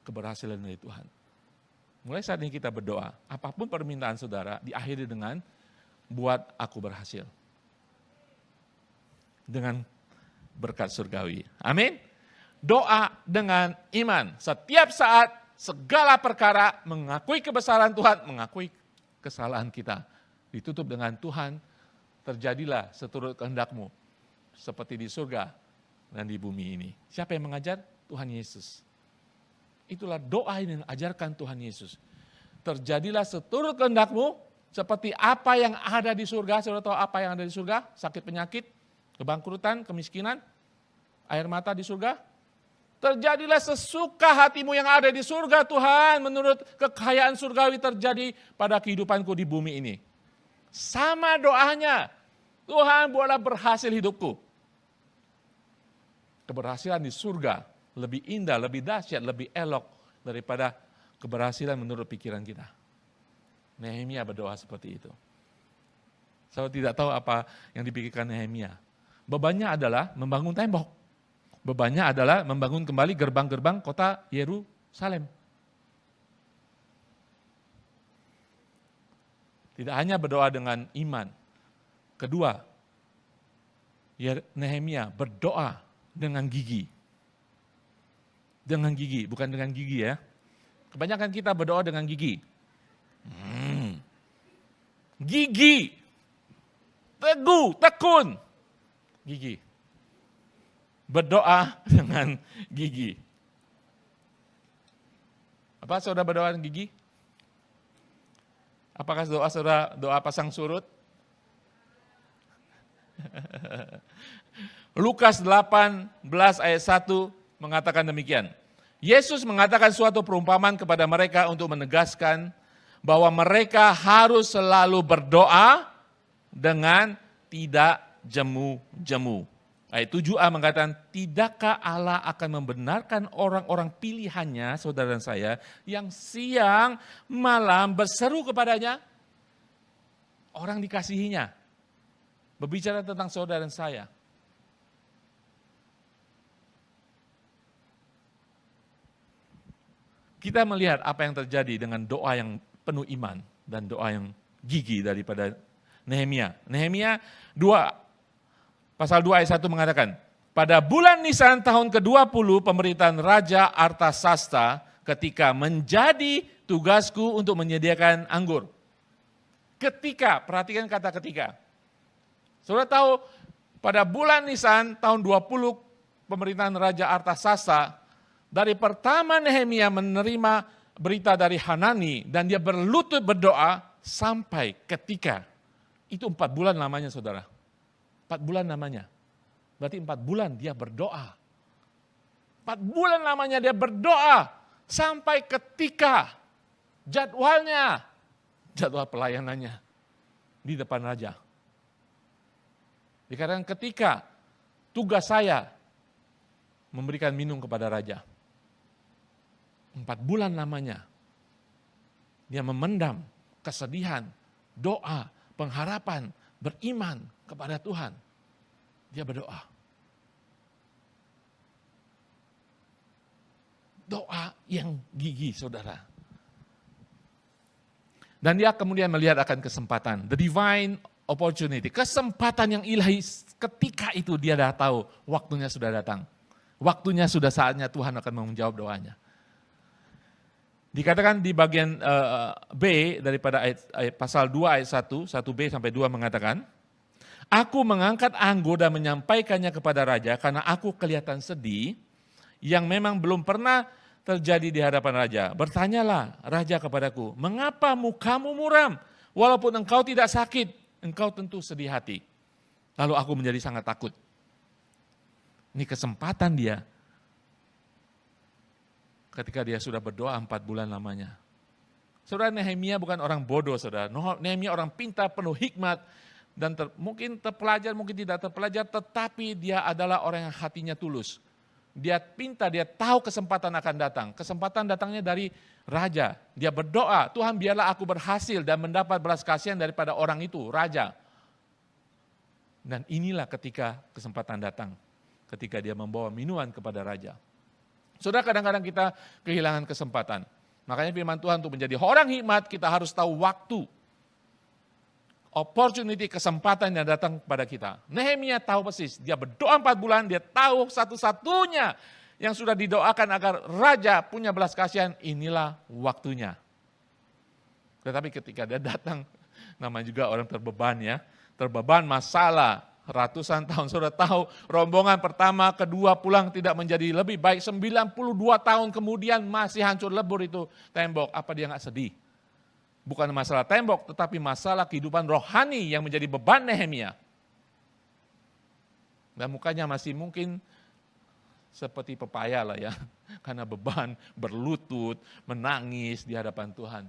Keberhasilan dari Tuhan. Mulai saat ini kita berdoa, apapun permintaan saudara diakhiri dengan buat aku berhasil. Dengan berkat surgawi. Amin. Doa dengan iman. Setiap saat, segala perkara mengakui kebesaran Tuhan, mengakui kesalahan kita. Ditutup dengan Tuhan, terjadilah seturut kehendak-Mu. Seperti di surga dan di bumi ini. Siapa yang mengajar? Tuhan Yesus. Itulah doa yang diajarkan Tuhan Yesus. Terjadilah seturut kehendak-Mu, seperti apa yang ada di surga. Saudara tahu apa yang ada di surga? Sakit penyakit, kebangkrutan, kemiskinan. Air mata di surga? Terjadilah sesuka hatimu yang ada di surga Tuhan, menurut kekayaan surgawi terjadi pada kehidupanku di bumi ini. Sama doanya, Tuhan buatlah berhasil hidupku. Keberhasilan di surga lebih indah, lebih dahsyat, lebih elok daripada keberhasilan menurut pikiran kita. Nehemia berdoa seperti itu. Saya tidak tahu apa yang dipikirkan Nehemia. Bebannya adalah membangun tembok. Bebannya adalah membangun kembali gerbang-gerbang kota Yerusalem. Tidak hanya berdoa dengan iman. Kedua, Nehemia berdoa dengan gigi. Dengan gigi, bukan dengan gigi ya. Kebanyakan kita berdoa dengan gigi. Gigi. Teguh, tekun. Gigi. Berdoa dengan gigi. Apa saudara berdoa dengan gigi? Apakah doa saudara doa pasang surut? Lukas 18 ayat 1 mengatakan demikian. Yesus mengatakan suatu perumpamaan kepada mereka untuk menegaskan bahwa mereka harus selalu berdoa dengan tidak jemu-jemu. Ayat 7a mengatakan, tidakkah Allah akan membenarkan orang-orang pilihannya, saudara dan saya, yang siang malam berseru kepadanya? Orang dikasihinya. Berbicara tentang saudara dan saya. Kita melihat apa yang terjadi dengan doa yang penuh iman dan doa yang gigih daripada Nehemia. Nehemia 2 Pasal 2 ayat 1 mengatakan, pada bulan Nisan tahun ke-20 pemerintahan Raja Artasasta ketika menjadi tugasku untuk menyediakan anggur. Ketika, perhatikan kata ketika. Saudara tahu pada bulan Nisan tahun 20 pemerintahan Raja Artasasta, dari pertama Nehemia menerima berita dari Hanani dan dia berlutut berdoa sampai ketika. Itu 4 bulan lamanya saudara. 4 bulan namanya. Berarti 4 bulan dia berdoa. 4 bulan lamanya dia berdoa. Sampai ketika jadwalnya. Jadwal pelayanannya. Di depan raja. Dikatakan ketika tugas saya memberikan minum kepada raja. 4 bulan lamanya. Dia memendam kesedihan, doa, pengharapan, beriman kepada Tuhan. Dia berdoa. Doa yang gigih, saudara. Dan dia kemudian melihat akan kesempatan. The divine opportunity. Kesempatan yang ilahi ketika itu dia dah tahu waktunya sudah datang. Waktunya sudah saatnya Tuhan akan menjawab doanya. Dikatakan di bagian B daripada ayat pasal 2 ayat 1, 1b sampai 2 mengatakan, aku mengangkat anggur dan menyampaikannya kepada raja karena aku kelihatan sedih yang memang belum pernah terjadi di hadapan raja. Bertanyalah raja kepadaku, mengapa mukamu muram? Walaupun engkau tidak sakit, engkau tentu sedih hati. Lalu aku menjadi sangat takut. Ini kesempatan dia. Ketika dia sudah berdoa 4 bulan lamanya. Saudara, Nehemia bukan orang bodoh, saudara. Nehemia orang pintar, penuh hikmat, dan mungkin terpelajar, mungkin tidak terpelajar, tetapi dia adalah orang yang hatinya tulus. Dia pintar, dia tahu kesempatan akan datang. Kesempatan datangnya dari raja. Dia berdoa, Tuhan biarlah aku berhasil dan mendapat belas kasihan daripada orang itu, raja. Dan inilah ketika kesempatan datang. Ketika dia membawa minuman kepada raja. Saudara, kadang-kadang kita kehilangan kesempatan. Makanya firman Tuhan untuk menjadi orang hikmat, kita harus tahu waktu. Opportunity, kesempatan yang datang kepada kita. Nehemia tahu persis, dia berdoa 4 bulan, dia tahu satu-satunya yang sudah didoakan agar raja punya belas kasihan, inilah waktunya. Tetapi ketika dia datang, namanya juga orang terbeban ya, terbeban masalah, ratusan tahun, saudara tahu rombongan pertama, kedua pulang tidak menjadi lebih baik, 92 tahun kemudian masih hancur lebur itu tembok, apa dia nggak sedih? Bukan masalah tembok, tetapi masalah kehidupan rohani yang menjadi beban Nehemia. Dan mukanya masih mungkin seperti pepaya lah ya. Karena beban, berlutut, menangis di hadapan Tuhan.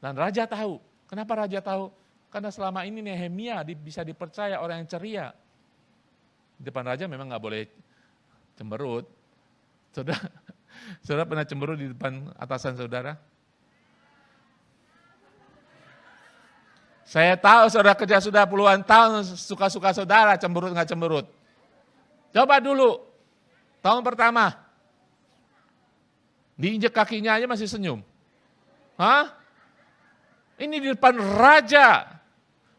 Dan raja tahu. Kenapa raja tahu? Karena selama ini Nehemia bisa dipercaya orang yang ceria. Di depan raja memang nggak boleh cemberut. Saudara pernah cemberut di depan atasan saudara? Saya tahu saudara kerja sudah puluhan tahun, suka-suka saudara cemberut nggak cemberut. Coba dulu, tahun pertama, diinjek kakinya aja masih senyum. Hah? Ini di depan raja.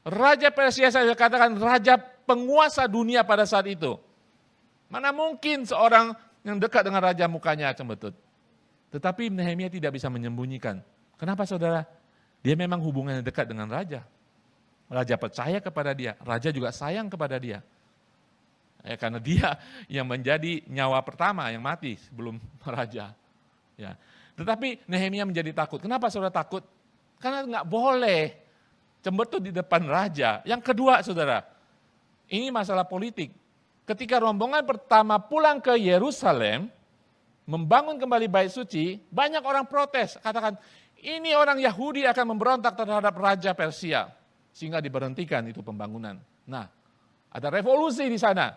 Raja Persia, saya katakan raja penguasa dunia pada saat itu. Mana mungkin seorang yang dekat dengan raja mukanya cemberut. Tetapi Nehemia tidak bisa menyembunyikan. Kenapa saudara? Dia memang hubungannya dekat dengan raja. Raja percaya kepada dia, raja juga sayang kepada dia. Ya, karena dia yang menjadi nyawa pertama yang mati sebelum raja. Ya. Tetapi Nehemia menjadi takut. Kenapa saudara takut? Karena nggak boleh cemberut di depan raja. Yang kedua saudara, ini masalah politik. Ketika rombongan pertama pulang ke Yerusalem, membangun kembali bait suci, banyak orang protes. Katakan, ini orang Yahudi akan memberontak terhadap Raja Persia. Sehingga diberhentikan itu pembangunan. Nah, ada revolusi di sana.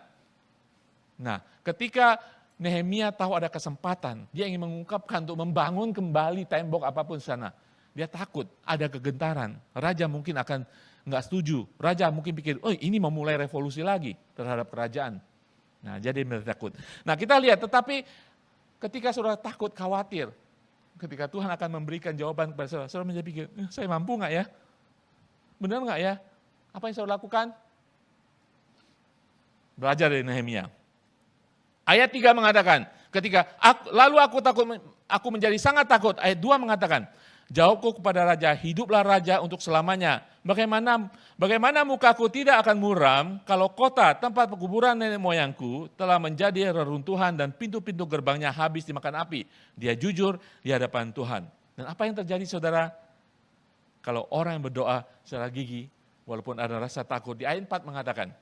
Nah, ketika Nehemia tahu ada kesempatan, dia ingin mengungkapkan untuk membangun kembali tembok apapun di sana. Dia takut, ada kegentaran. Raja mungkin akan nggak setuju. Raja mungkin pikir, oh ini memulai revolusi lagi terhadap kerajaan. Nah, jadi dia takut. Nah, kita lihat, tetapi ketika saudara takut, khawatir, ketika Tuhan akan memberikan jawaban kepada saudara, saudara menjadi pikir, saya mampu nggak ya? Benar nggak ya? Apa yang saudara lakukan? Belajar dari Nehemia. Ayat 3 mengatakan, lalu aku menjadi sangat takut. Ayat 2 mengatakan, jawabku kepada raja, hiduplah raja untuk selamanya. Bagaimana mukaku tidak akan muram kalau kota tempat pekuburan nenek moyangku telah menjadi reruntuhan dan pintu-pintu gerbangnya habis dimakan api. Dia jujur di hadapan Tuhan. Dan apa yang terjadi saudara? Kalau orang yang berdoa secara gigi, walaupun ada rasa takut, di ayat 4 mengatakan,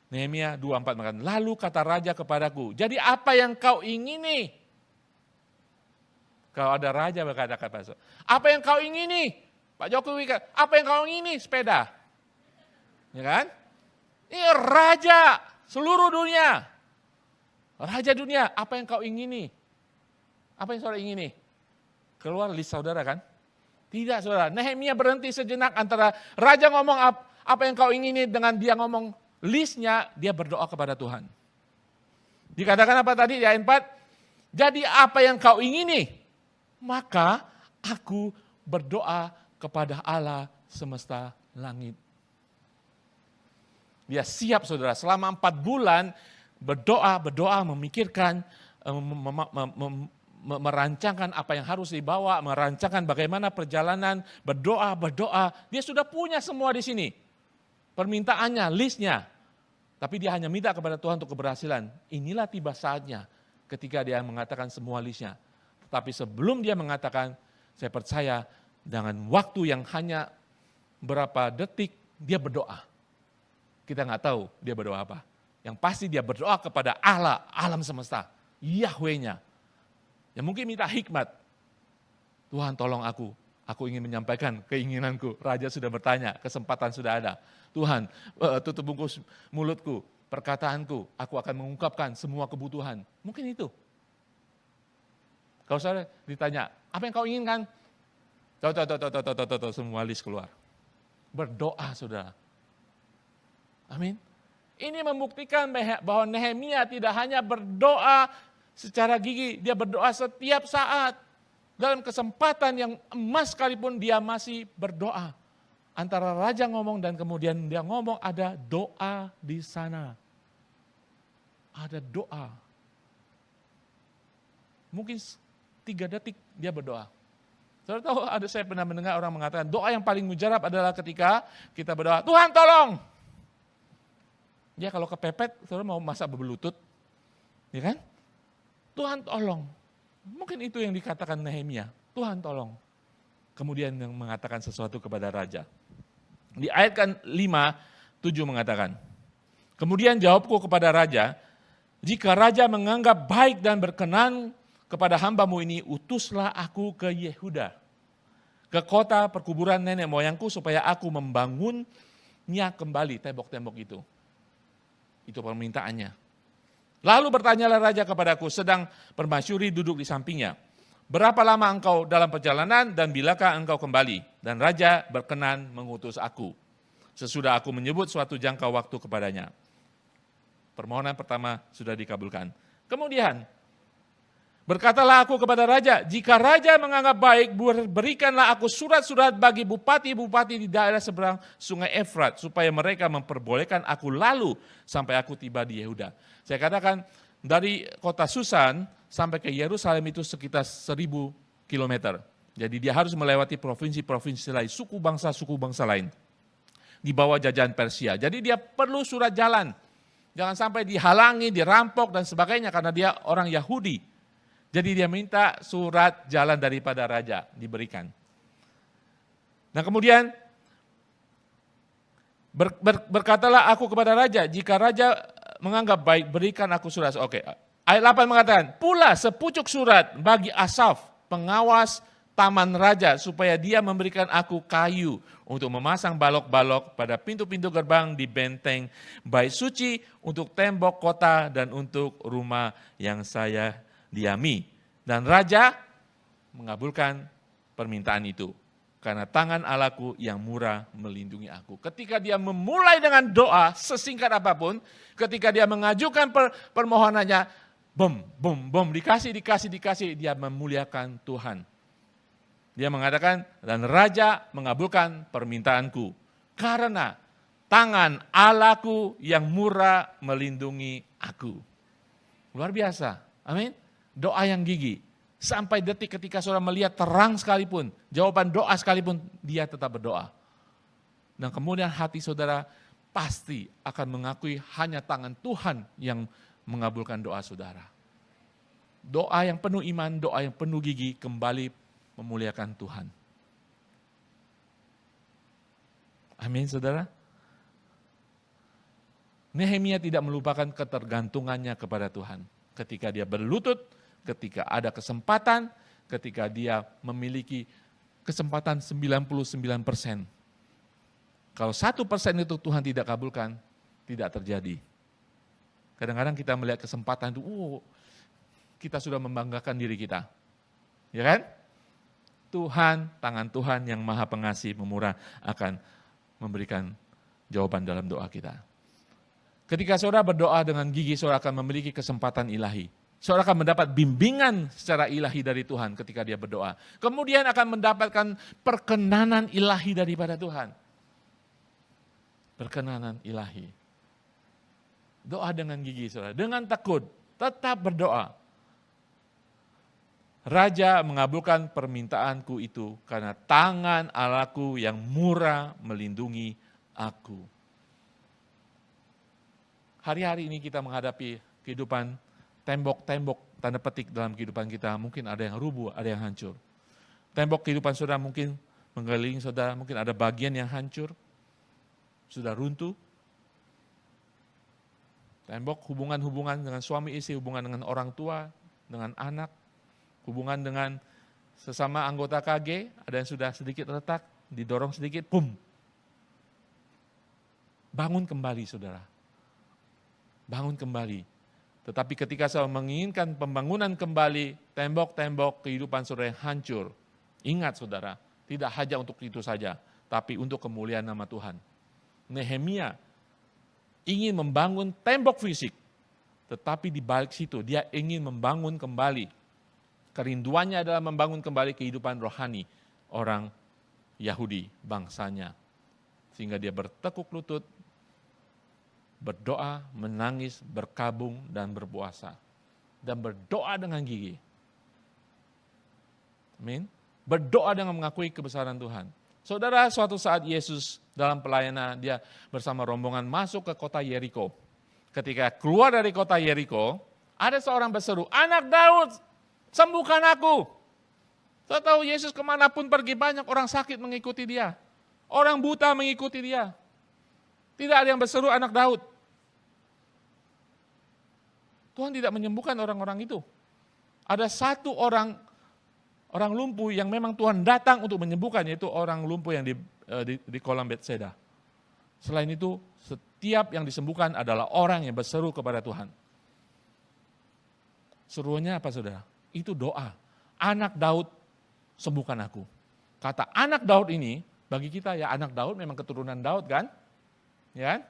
Nehemia 2:4 mengatakan, lalu kata raja kepadaku, jadi apa yang kau ingini? Kalau ada raja berkata kepada apa yang kau ingini? Pak Jokowi, apa yang kau ingini? Sepeda. Ya kan? Ini raja seluruh dunia. Raja dunia, apa yang kau ingini? Apa yang saudara ingini? Keluar list saudara kan? Tidak saudara, Nehemia berhenti sejenak antara raja ngomong apa yang kau ingini dengan dia ngomong listnya, dia berdoa kepada Tuhan. Dikatakan apa tadi di ayat 4? Jadi apa yang kau ingini? Maka aku berdoa kepada Allah semesta langit. Dia siap saudara, selama 4 bulan berdoa, memikirkan, merancangkan apa yang harus dibawa, merancangkan bagaimana perjalanan, berdoa. Dia sudah punya semua di sini. Permintaannya, listnya. Tapi dia hanya minta kepada Tuhan untuk keberhasilan. Inilah tiba saatnya ketika dia mengatakan semua listnya. Tetapi sebelum dia mengatakan, saya percaya dengan waktu yang hanya berapa detik, dia berdoa. Kita nggak tahu dia berdoa apa. Yang pasti dia berdoa kepada Allah, alam semesta, Yahweh-nya. Ya mungkin minta hikmat. Tuhan tolong aku ingin menyampaikan keinginanku. Raja sudah bertanya, kesempatan sudah ada. Tuhan tutup bungkus mulutku, perkataanku, aku akan mengungkapkan semua kebutuhan. Mungkin itu. Kalau saya ditanya, apa yang kau inginkan? Tuh, semua list keluar. Berdoa saudara. Amin. Ini membuktikan bahwa Nehemia tidak hanya berdoa secara gigi, dia berdoa setiap saat. Dalam kesempatan yang emas sekalipun dia masih berdoa. Antara raja ngomong dan kemudian dia ngomong, ada doa di sana. Ada doa. Mungkin 3 detik dia berdoa. Saudara tahu, saya pernah mendengar orang mengatakan, doa yang paling mujarab adalah ketika kita berdoa, Tuhan tolong. Ya kalau kepepet, saudara mau masa berlutut, ya kan? Tuhan tolong. Mungkin itu yang dikatakan Nehemia. Tuhan tolong. Kemudian yang mengatakan sesuatu kepada raja. Di ayat 5, 7 mengatakan. Kemudian jawabku kepada raja. jika raja menganggap baik dan berkenan kepada hamba-Mu ini, utuslah aku ke Yehuda, ke kota perkuburan nenek moyangku, supaya aku membangunnya kembali tembok-tembok itu. Itu permintaannya. Lalu bertanyalah raja kepadaku, sedang permasyuri duduk di sampingnya, berapa lama engkau dalam perjalanan dan bilakah engkau kembali? Dan raja berkenan mengutus aku, sesudah aku menyebut suatu jangka waktu kepadanya. Permohonan pertama sudah dikabulkan. Kemudian, berkatalah aku kepada raja, jika raja menganggap baik, berikanlah aku surat-surat bagi bupati-bupati di daerah seberang sungai Efrat, supaya mereka memperbolehkan aku lalu sampai aku tiba di Yehuda. Saya katakan, dari kota Susan sampai ke Yerusalem itu sekitar 1000 kilometer. Jadi dia harus melewati provinsi-provinsi lain, suku bangsa lain, di bawah jajahan Persia. Jadi dia perlu surat jalan. Jangan sampai dihalangi, dirampok dan sebagainya, karena dia orang Yahudi. Jadi dia minta surat jalan daripada raja diberikan. Nah kemudian berkatalah aku kepada raja, jika raja menganggap baik, berikan aku surat. Oke. Ayat 8 mengatakan, pula sepucuk surat bagi Asaf, pengawas taman raja, supaya dia memberikan aku kayu untuk memasang balok-balok pada pintu-pintu gerbang di benteng bait suci, untuk tembok kota dan untuk rumah yang saya diami. Dan raja mengabulkan permintaan itu, karena tangan Allahku yang murah melindungi aku. Ketika dia memulai dengan doa, sesingkat apapun, ketika dia mengajukan permohonannya, dikasih, dia memuliakan Tuhan. Dia mengatakan, dan raja mengabulkan permintaanku, karena tangan Allahku yang murah melindungi aku. Luar biasa, amin. Doa yang gigih, sampai detik ketika saudara melihat terang sekalipun, jawaban doa sekalipun, dia tetap berdoa. Dan kemudian hati saudara pasti akan mengakui hanya tangan Tuhan yang mengabulkan doa saudara. Doa yang penuh iman, doa yang penuh gigih, kembali memuliakan Tuhan. Amin saudara. Nehemia tidak melupakan ketergantungannya kepada Tuhan. Ketika dia berlutut, ketika ada kesempatan, ketika dia memiliki kesempatan 99%. Kalau 1% itu Tuhan tidak kabulkan, tidak terjadi. Kadang-kadang kita melihat kesempatan itu, kita sudah membanggakan diri kita. Ya kan? Tuhan, tangan Tuhan yang maha pengasih, pemurah akan memberikan jawaban dalam doa kita. Ketika saudara berdoa dengan gigih, saudara akan memiliki kesempatan ilahi. Saudara akan mendapat bimbingan secara ilahi dari Tuhan ketika dia berdoa. Kemudian akan mendapatkan perkenanan ilahi daripada Tuhan. Perkenanan ilahi. Doa dengan gigih saudara, dengan takut, tetap berdoa. Raja mengabulkan permintaanku itu karena tangan Allahku yang murah melindungi aku. Hari-hari ini kita menghadapi kehidupan tembok-tembok tanda petik dalam kehidupan kita. Mungkin ada yang rubuh, ada yang hancur. Tembok kehidupan saudara mungkin mengelilingi saudara, mungkin ada bagian yang hancur, sudah runtuh. Tembok hubungan-hubungan dengan suami istri, hubungan dengan orang tua, dengan anak, hubungan dengan sesama anggota KG, ada yang sudah sedikit retak, didorong sedikit, boom. Bangun kembali saudara. Bangun kembali. Tetapi ketika saya menginginkan pembangunan kembali, tembok-tembok kehidupan saudara yang hancur, ingat saudara, tidak hanya untuk itu saja, tapi untuk kemuliaan nama Tuhan. Nehemia ingin membangun tembok fisik, tetapi di balik situ dia ingin membangun kembali. Kerinduannya adalah membangun kembali kehidupan rohani orang Yahudi, bangsanya. Sehingga dia bertekuk lutut, berdoa, menangis, berkabung, dan berpuasa. Dan berdoa dengan gigih. Amin. Berdoa dengan mengakui kebesaran Tuhan. Saudara, suatu saat Yesus dalam pelayanan, dia bersama rombongan masuk ke kota Yeriko. Ketika keluar dari kota Yeriko, ada seorang berseru, "Anak Daud, sembuhkan aku." Saya tahu Yesus kemanapun pergi, banyak orang sakit mengikuti dia. Orang buta mengikuti dia. Tidak ada yang berseru anak Daud. Tuhan tidak menyembuhkan orang-orang itu. Ada satu orang lumpuh yang memang Tuhan datang untuk menyembuhkan, yaitu orang lumpuh yang di kolam Betseda. Selain itu, setiap yang disembuhkan adalah orang yang berseru kepada Tuhan. Seruannya apa saudara? Itu doa. Anak Daud, sembuhkan aku. Kata anak Daud ini, bagi kita ya anak Daud memang keturunan Daud kan? Ya.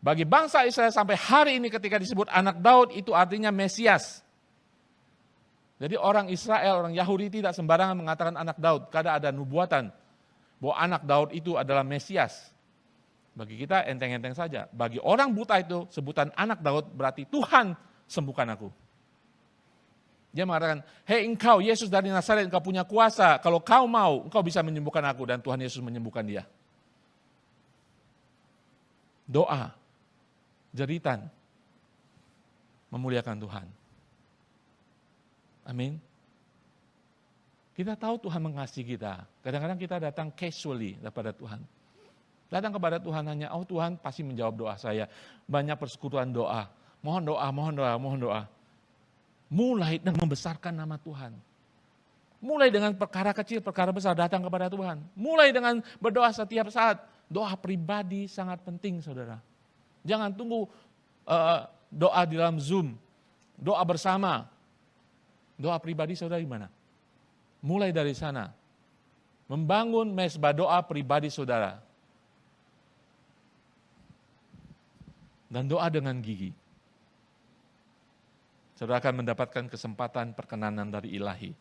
Bagi bangsa Israel sampai hari ini ketika disebut anak Daud itu artinya Mesias. Jadi orang Israel, orang Yahudi tidak sembarangan mengatakan anak Daud, karena ada nubuatan bahwa anak Daud itu adalah Mesias. Bagi kita enteng-enteng saja. Bagi orang buta itu sebutan anak Daud berarti Tuhan sembuhkan aku. Dia mengatakan, hei engkau Yesus dari Nazaret, engkau punya kuasa, kalau kau mau engkau bisa menyembuhkan aku, dan Tuhan Yesus menyembuhkan dia. Doa, jeritan, memuliakan Tuhan. Amin. Kita tahu Tuhan mengasihi kita. Kadang-kadang kita datang casually kepada Tuhan. Datang kepada Tuhan hanya, oh Tuhan pasti menjawab doa saya. Banyak persekutuan doa. Mohon doa, mohon doa, mohon doa. Mulai dengan membesarkan nama Tuhan. Mulai dengan perkara kecil, perkara besar datang kepada Tuhan. Mulai dengan berdoa setiap saat. Doa pribadi sangat penting saudara. Jangan tunggu doa di dalam Zoom. Doa bersama. Doa pribadi saudara di mana? Mulai dari sana. Membangun mezbah doa pribadi saudara. Dan doa dengan gigi. Saudara akan mendapatkan kesempatan perkenanan dari Ilahi.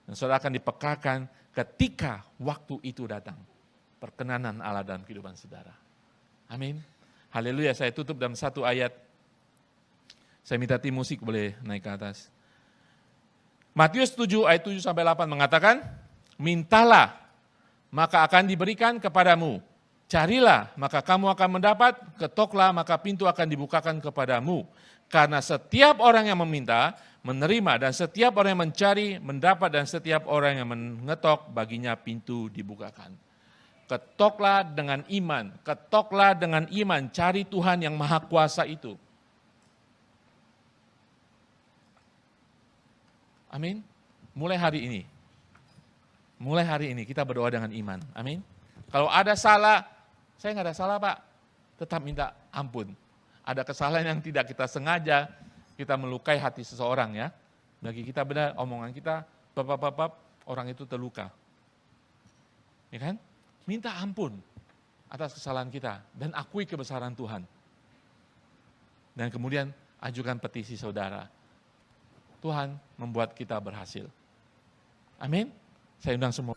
Dan saudara akan dipekakan ketika waktu itu datang. Perkenanan Allah dalam kehidupan saudara. Amin. Haleluya, saya tutup dalam satu ayat. Saya minta tim musik boleh naik ke atas. Matius 7 ayat 7-8 mengatakan, mintalah maka akan diberikan kepadamu. Carilah maka kamu akan mendapat, ketoklah maka pintu akan dibukakan kepadamu. Karena setiap orang yang meminta, menerima, dan setiap orang yang mencari, mendapat, dan setiap orang yang mengetok, baginya pintu dibukakan. Ketoklah dengan iman, ketoklah dengan iman, cari Tuhan yang Maha Kuasa itu. Amin. Mulai hari ini kita berdoa dengan iman. Amin. Kalau ada salah, saya nggak ada salah Pak, tetap minta ampun. Ada kesalahan yang tidak kita sengaja, kita melukai hati seseorang ya. Bagi kita benar, omongan kita, orang itu terluka. Ya kan? Minta ampun atas kesalahan kita dan akui kebesaran Tuhan. Dan kemudian ajukan petisi saudara. Tuhan membuat kita berhasil. Amin. Saya undang semua.